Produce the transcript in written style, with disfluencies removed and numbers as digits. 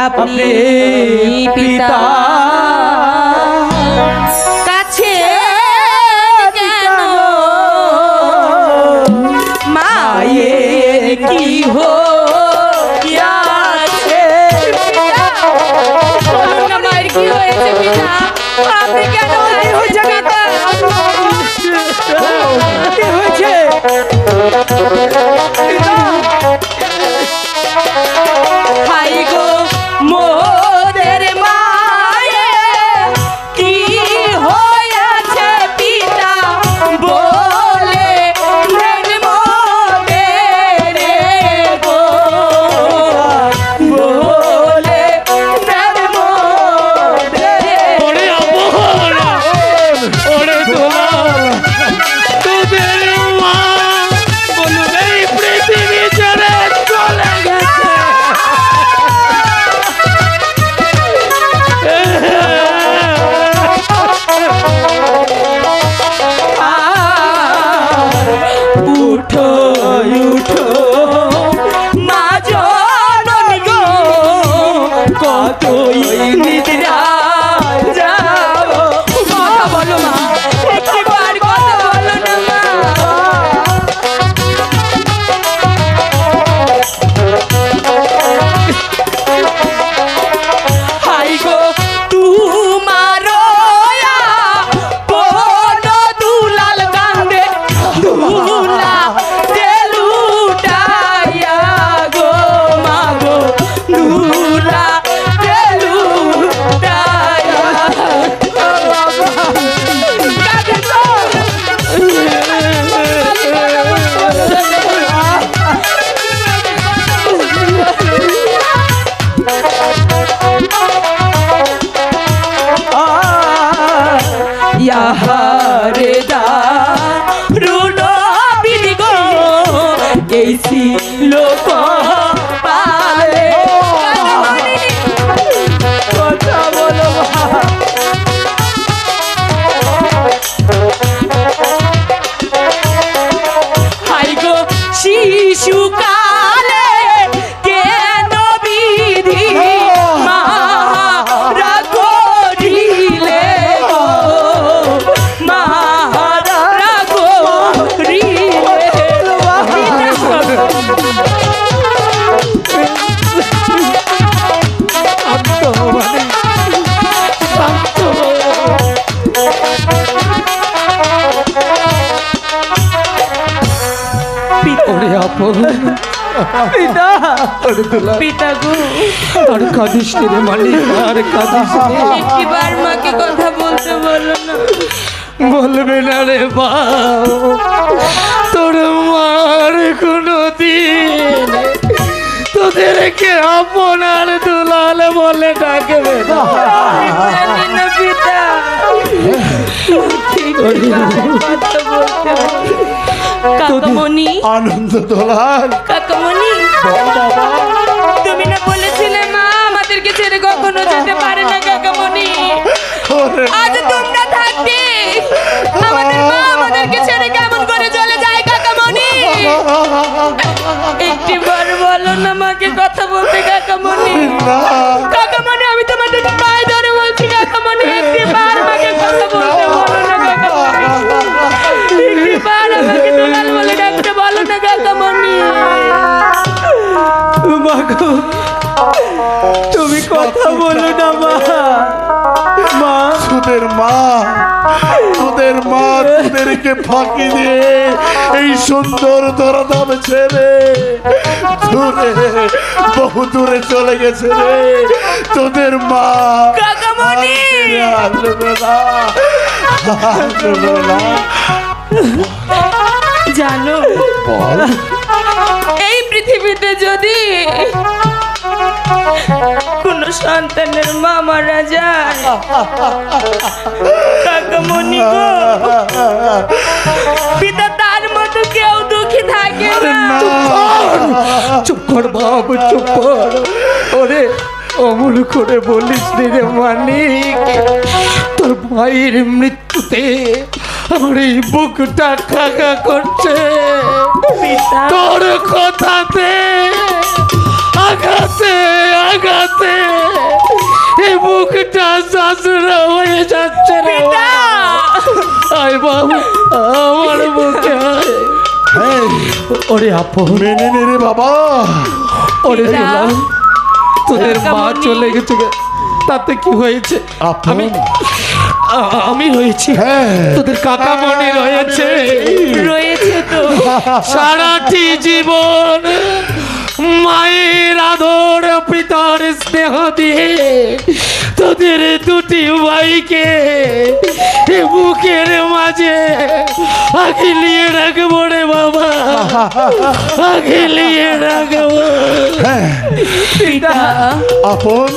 আপনি পিতা কাছে কেন মায়ের কি হইয়াছে মায়ের কি হয়েছে পিতা আপনি কেন হয়েছে পিতা কি হয়েছে হাই গো মোদের মায়ে কি হয়েছে পিতা বলে মোদের গো বলে ওরে আপন ওরে দুলাল তোদের মা বলুন এই পৃথিবী ছেড়ে চলে গেছে উঠো উঠো মা জননী গো কতই নিদ্রায় যাও কথা বলো মা একবার কথা বলো না মা হাই গো তোমার কোন দুলাল কান্দে দুলা তেলুটাইয়া গো মা গো দুলা তেলুটাইয়া কাঁদে তো। ইয়াহারে দারুণ বিধি গো এই ছিল কপালে কথা বলো হাই গো শিশুকালে কেন বিধি মারা করিলে গো মারা করিলে ওরে আপন পিতা ওরে দুলাল পিতা গো আর কাঁদিস নি রে মালিক আর কাঁদিস নি একটিবার মাকে কথা বলতে বলো না বলবে না রে বাপ তোর মার কোনো দিন তোদেরকে আপনার দুলাল বলে ডাকবে না জানি না পিতা কাকামণি আনন্দ দোলাল কাকামণি তুমি না বলেছিলে মা আমাদেরকে ছেড়ে কখনো যেতে পারে না কাকামণি আজ তোমরা থাকতে আমাদের মা আমাদেরকে ছেড়ে কেমন করে চলে যায় কাকামণি একটিবার বলো না মাকে কথা বলতে কাকামণি কাকামণি আমি তোমাদের পায়ে ধরে বলছি কাকামণি একটিবার মাকে কথা বলতে বলো না কাকামণি একটিবার আমাকে দুলাল বলে ডাকতে বলো না কাকামণি মাগো তুমি কথা বলো না মা মা তোদের মা তোদেরকে ফাঁকি দিয়ে এই সুন্দর দরদাম ছেড়ে দূরে বহু দূরে চলে গেছে রে তোদের মা কাকামণি আসবে না আসবে না জানো এই পৃথিবীতে যদি কোন সন্তানের মা মারা যায় কাকামণি গো পিতা তার মতো কেউ দুঃখী থাকে না চুপ কর বাপ চুপ কর ওরে অমল করে বলিস রে মানিক তোর ভাইয়ের মৃত্যুতে আমার এই বুকটা কাকা করছে তোর কথাতে আঘাতে আঘাতে অসুরা হয়ে যাচ্ছে রে পিতা আয় বাবা আমার বুকে আয়। হ্যাঁ, ওরে আপন মেনে নে রে বাবা। ওরে পিতা। দুলাল, তোদের মা কাকামণি। চলে গেছে গে। তাতে কি হয়েছে? আপন আমি রয়েছি, হ্যাঁ তোদের কাকামণি রয়েছে। রয়েছে তো সারাটি জীবন মায়ের আদর পিতার স্নেহ দিয়ে তোদের দুটি ভাইকে বুকের মাঝে আগিলিয়ে রাখবো রে বাবা, আগিলিয়ে রাখবো। হ্যাঁ পিতা আপন